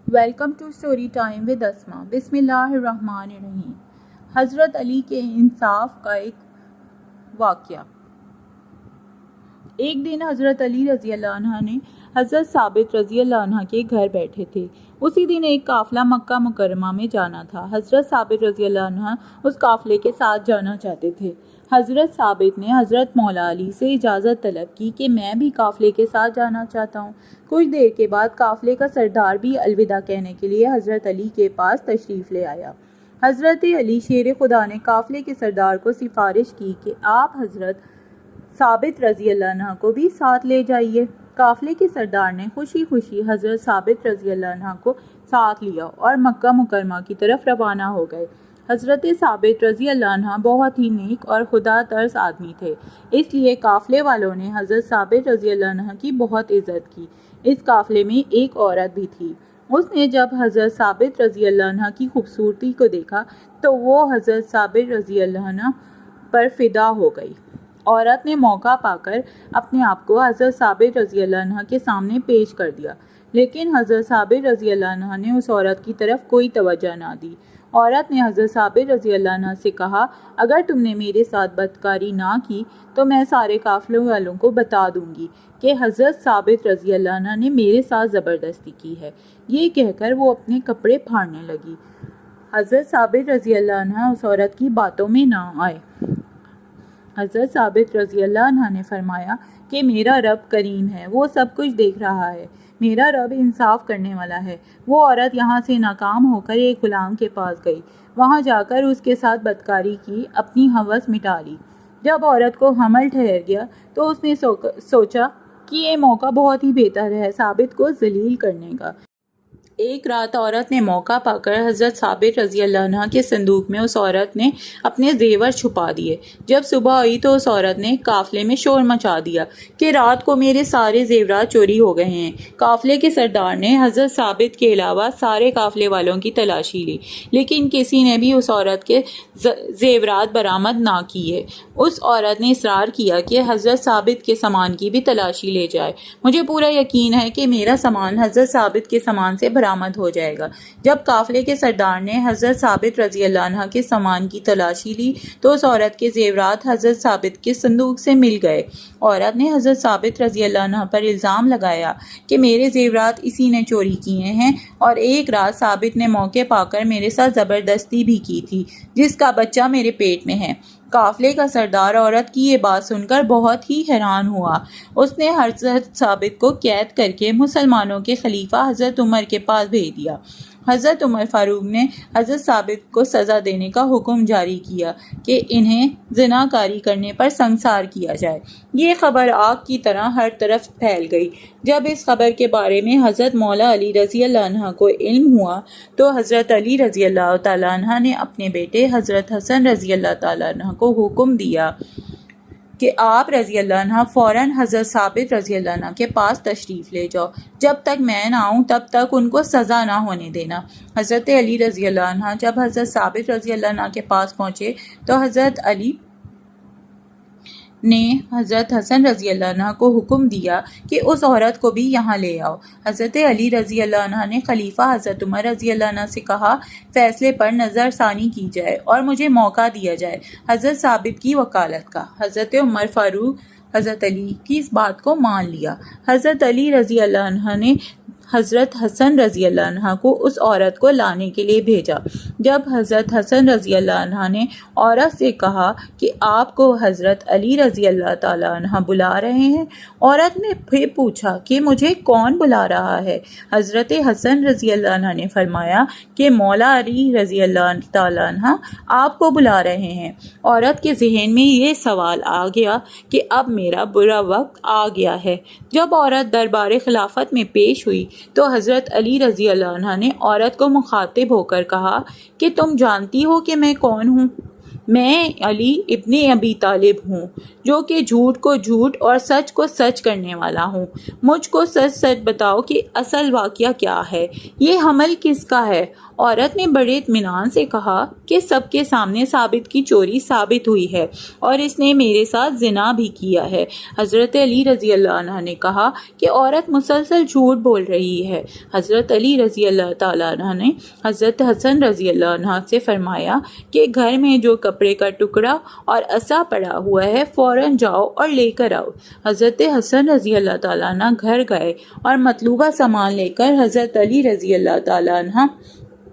Welcome to story time with Asma. بسم اللہ الرحمن الرحیم۔ حضرت علی کے انصاف کا ایک واقعہ۔ ایک دن حضرت علی رضی اللہ عنہ نے حضرت ثابت رضی اللہ عنہ کے گھر بیٹھے تھے۔ اسی دن ایک قافلہ مکہ مکرمہ میں جانا تھا۔ حضرت ثابت رضی اللہ عنہ اس قافلے کے ساتھ جانا چاہتے تھے۔ حضرت ثابت نے حضرت مولا علی سے اجازت طلب کی کہ میں بھی قافلے کے ساتھ جانا چاہتا ہوں۔ کچھ دیر کے بعد قافلے کا سردار بھی الوداع کہنے کے لیے حضرت علی کے پاس تشریف لے آیا۔ حضرت علی شیر خدا نے قافلے کے سردار کو سفارش کی کہ آپ حضرت ثابت رضی اللہ عنہ کو بھی ساتھ لے جائیے۔ قافلے کے سردار نے خوشی خوشی حضرت ثابت رضی اللہ عنہ کو ساتھ لیا اور مکہ مکرمہ کی طرف روانہ ہو گئے۔ حضرت ثابت رضی اللہ عنہ بہت ہی نیک اور خدا ترس آدمی تھے، اس لیے قافلے والوں نے حضرت ثابت رضی اللہ عنہ کی بہت عزت کی۔ اس قافلے میں ایک عورت بھی تھی۔ اس نے جب حضرت ثابت رضی اللہ عنہ کی خوبصورتی کو دیکھا تو وہ حضرت ثابت رضی اللہ عنہ پر فدا ہو گئی۔ عورت نے موقع پا کر اپنے آپ کو حضرت ثابت رضی اللہ عنہ کے سامنے پیش کر دیا، لیکن حضرت ثابت رضی اللہ عنہ نے اس عورت کی طرف کوئی توجہ نہ دی۔ عورت نے حضرت ثابت رضی اللہ عنہ سے کہا، اگر تم نے میرے ساتھ بدکاری نہ کی تو میں سارے قافلے والوں کو بتا دوں گی کہ حضرت ثابت رضی اللہ عنہ نے میرے ساتھ زبردستی کی ہے۔ یہ کہہ کر وہ اپنے کپڑے پھاڑنے لگی۔ حضرت ثابت رضی اللہ عنہ اس عورت کی باتوں میں نہ آئے۔ حضرت ثابت رضی اللہ عنہ نے فرمایا کہ میرا رب کریم ہے، وہ سب کچھ دیکھ رہا ہے، میرا رب انصاف کرنے والا ہے۔ وہ عورت یہاں سے ناکام ہو کر ایک غلام کے پاس گئی، وہاں جا کر اس کے ساتھ بدکاری کی، اپنی ہوس مٹا لی۔ جب عورت کو حمل ٹھہر گیا تو اس نے سوچا کہ یہ موقع بہت ہی بہتر ہے ثابت کو ذلیل کرنے کا۔ ایک رات عورت نے موقع پا کر حضرت ثابت رضی اللہ عنہ کے صندوق میں اس عورت نے اپنے زیور چھپا دیے۔ جب صبح ہوئی تو اس عورت نے قافلے میں شور مچا دیا کہ رات کو میرے سارے زیورات چوری ہو گئے ہیں۔ قافلے کے سردار نے حضرت ثابت کے علاوہ سارے قافلے والوں کی تلاشی لی، لیکن کسی نے بھی اس عورت کے زیورات برآمد نہ کیے۔ اس عورت نے اصرار کیا کہ حضرت ثابت کے سامان کی بھی تلاشی لے جائے۔ مجھے پورا یقین ہے کہ میرا سامان حضرت ثابت کے سامان سے برآمد ہو جائے گا۔ جب قافلے کے سردار نے حضرت ثابت رضی اللہ عنہ کے سامان کی تلاشی لی تو اس عورت کے زیورات حضرت ثابت کے صندوق سے مل گئے۔ عورت نے حضرت ثابت رضی اللہ عنہ پر الزام لگایا کہ میرے زیورات اسی نے چوری کیے ہیں، اور ایک رات ثابت نے موقع پا کر میرے ساتھ زبردستی بھی کی تھی، جس کا بچہ میرے پیٹ میں ہے۔ قافلے کا سردار عورت کی یہ بات سن کر بہت ہی حیران ہوا۔ اس نے حضرت ثابت کو قید کر کے مسلمانوں کے خلیفہ حضرت عمر کے پاس بھیج دیا۔ حضرت عمر فاروق نے حضرت ثابت کو سزا دینے کا حکم جاری کیا کہ انہیں زنا کاری کرنے پر سنگسار کیا جائے۔ یہ خبر آگ کی طرح ہر طرف پھیل گئی۔ جب اس خبر کے بارے میں حضرت مولا علی رضی اللہ عنہ کو علم ہوا تو حضرت علی رضی اللہ تعالیٰ عنہ نے اپنے بیٹے حضرت حسن رضی اللہ تعالیٰ عنہ کو حکم دیا کہ آپ رضی اللہ عنہ فوراً حضرت ثابت رضی اللہ عنہ کے پاس تشریف لے جاؤ، جب تک میں نہ آؤں تب تک ان کو سزا نہ ہونے دینا۔ حضرت علی رضی اللہ عنہ جب حضرت ثابت رضی اللہ عنہ کے پاس پہنچے تو حضرت علی نے حضرت حسن رضی اللہ عنہ کو حکم دیا کہ اس عورت کو بھی یہاں لے آؤ۔ حضرت علی رضی اللہ عنہ نے خلیفہ حضرت عمر رضی اللہ عنہ سے کہا، فیصلے پر نظر ثانی کی جائے اور مجھے موقع دیا جائے حضرت ثابت کی وکالت کا۔ حضرت عمر فاروق حضرت علی کی اس بات کو مان لیا۔ حضرت علی رضی اللہ عنہ نے حضرت حسن رضی اللہ عنہ کو اس عورت کو لانے کے لیے بھیجا۔ جب حضرت حسن رضی اللہ عنہ نے عورت سے کہا کہ آپ کو حضرت علی رضی اللہ تعالیٰ عنہ بلا رہے ہیں، عورت نے پھر پوچھا کہ مجھے کون بلا رہا ہے؟ حضرت حسن رضی اللہ عنہ نے فرمایا کہ مولا علی رضی اللہ تعالیٰ عنہ آپ کو بلا رہے ہیں۔ عورت کے ذہن میں یہ سوال آ گیا کہ اب میرا برا وقت آ گیا ہے۔ جب عورت دربار خلافت میں پیش ہوئی تو حضرت علی رضی اللہ عنہ نے عورت کو مخاطب ہو کر کہا کہ تم جانتی ہو کہ میں کون ہوں؟ میں علی ابن ابی طالب ہوں، جو کہ جھوٹ کو جھوٹ اور سچ کو سچ کرنے والا ہوں۔ مجھ کو سچ سچ بتاؤ کہ اصل واقعہ کیا ہے، یہ حمل کس کا ہے عورت نے بڑے اطمینان سے کہا کہ سب کے سامنے ثابت کی چوری ثابت ہوئی ہے اور اس نے میرے ساتھ زنا بھی کیا ہے۔ حضرت علی رضی اللہ عنہ نے کہا کہ عورت مسلسل جھوٹ بول رہی ہے۔ حضرت علی رضی اللہ تعالیٰ عنہ نے حضرت حسن رضی اللہ عنہ سے فرمایا کہ گھر میں جو کپڑے کا ٹکڑا اور عصا پڑا ہوا ہے فوراً جاؤ اور لے کر آؤ۔ حضرت حسن رضی اللہ تعالیٰ عنہ گھر گئے اور مطلوبہ سامان لے کر حضرت علی رضی اللہ تعالیٰ عنہ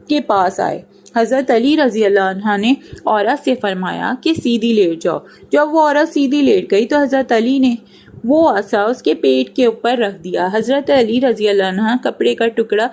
کے پاس آئے۔ حضرت علی رضی اللہ عنہ نے عورت سے فرمایا کہ سیدھی لیٹ جاؤ۔ جب وہ عورت سیدھی لیٹ گئی تو حضرت علی نے وہ عصا اس کے پیٹ کے اوپر رکھ دیا۔ حضرت علی رضی اللہ عنہ کپڑے کا ٹکڑا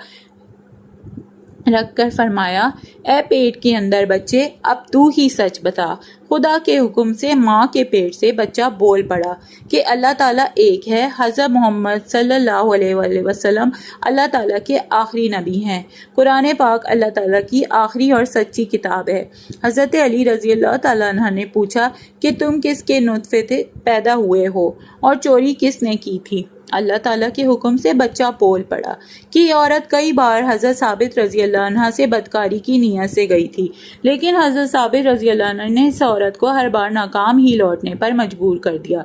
رکھ کر فرمایا، اے پیٹ کے اندر بچے، اب تو ہی سچ بتا۔ خدا کے حکم سے ماں کے پیٹ سے بچہ بول پڑا کہ اللہ تعالیٰ ایک ہے، حضرت محمد صلی اللہ علیہ وآلہ وسلم اللہ تعالیٰ کے آخری نبی ہیں، قرآن پاک اللہ تعالیٰ کی آخری اور سچی کتاب ہے۔ حضرت علی رضی اللہ تعالیٰ عنہ نے پوچھا کہ تم کس کے نطفے سے پیدا ہوئے ہو اور چوری کس نے کی تھی؟ اللہ تعالیٰ کے حکم سے بچہ بول پڑا کہ یہ عورت کئی بار حضرت ثابت رضی اللہ عنہ سے بدکاری کی نیت سے گئی تھی، لیکن حضرت ثابت رضی اللہ عنہ نے اس عورت کو ہر بار ناکام ہی لوٹنے پر مجبور کر دیا۔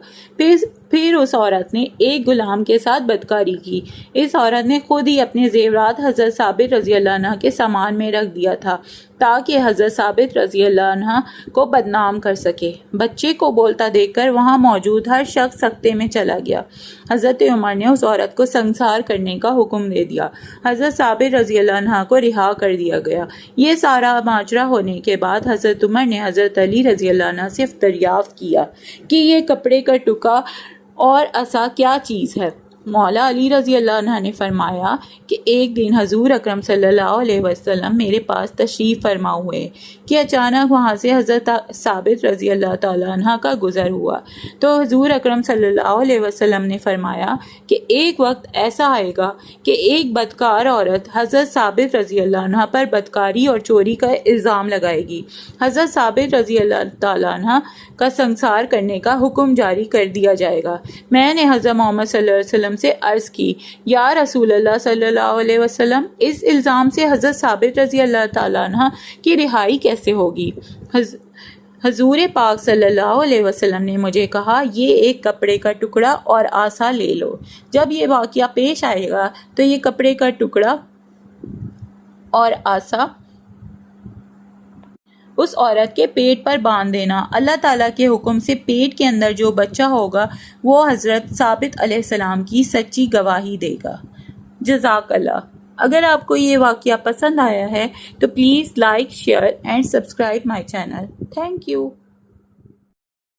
پھر اس عورت نے ایک غلام کے ساتھ بدکاری کی۔ اس عورت نے خود ہی اپنے زیورات حضرت ثابت رضی اللہ عنہ کے سامان میں رکھ دیا تھا تاکہ حضرت ثابت رضی اللہ عنہ کو بدنام کر سکے۔ بچے کو بولتا دیکھ کر وہاں موجود ہر شخص سکتے میں چلا گیا۔ حضرت عمر نے اس عورت کو سنسار کرنے کا حکم دے دیا۔ حضرت ثابت رضی اللہ عنہ کو رہا کر دیا گیا۔ یہ سارا ماجرا ہونے کے بعد حضرت عمر نے حضرت علی رضی اللہ عنہ سے دریافت کیا کہ یہ کپڑے کا ٹکڑا اور عصا کیا چیز ہے۔ مولا علی رضی اللہ عنہ نے فرمایا کہ ایک دن حضور اکرم صلی اللہ علیہ وسلم میرے پاس تشریف فرما ہوئے کہ اچانک وہاں سے حضرت ثابت رضی اللہ تعالیٰ عنہ کا گزر ہوا، تو حضور اکرم صلی اللہ علیہ وسلم نے فرمایا کہ ایک وقت ایسا آئے گا کہ ایک بدکار عورت حضرت ثابت رضی اللہ عنہ پر بدکاری اور چوری کا الزام لگائے گی۔ حضرت ثابت رضی اللہ تعالیٰ عنہ کا سنسار کرنے کا حکم جاری کر دیا جائے گا۔ میں نے حضرت محمد صلی اللہ علیہ وسلم سے عرض کی، یا رسول اللہ صلی اللہ علیہ وسلم، اس الزام سے حضرت ثابت رضی اللہ تعالیٰ عنہ کی رہائی کیسے ہوگی؟ حضور پاک صلی اللہ علیہ وسلم نے مجھے کہا، یہ ایک کپڑے کا ٹکڑا اور عصا لے لو۔ جب یہ واقعہ پیش آئے گا تو یہ کپڑے کا ٹکڑا اور عصا اس عورت کے پیٹ پر باندھ دینا۔ اللہ تعالیٰ کے حکم سے پیٹ کے اندر جو بچہ ہوگا وہ حضرت ثابت علیہ السلام کی سچی گواہی دے گا۔ جزاک اللہ۔ اگر آپ کو یہ واقعہ پسند آیا ہے تو please like, share and subscribe my channel. Thank you.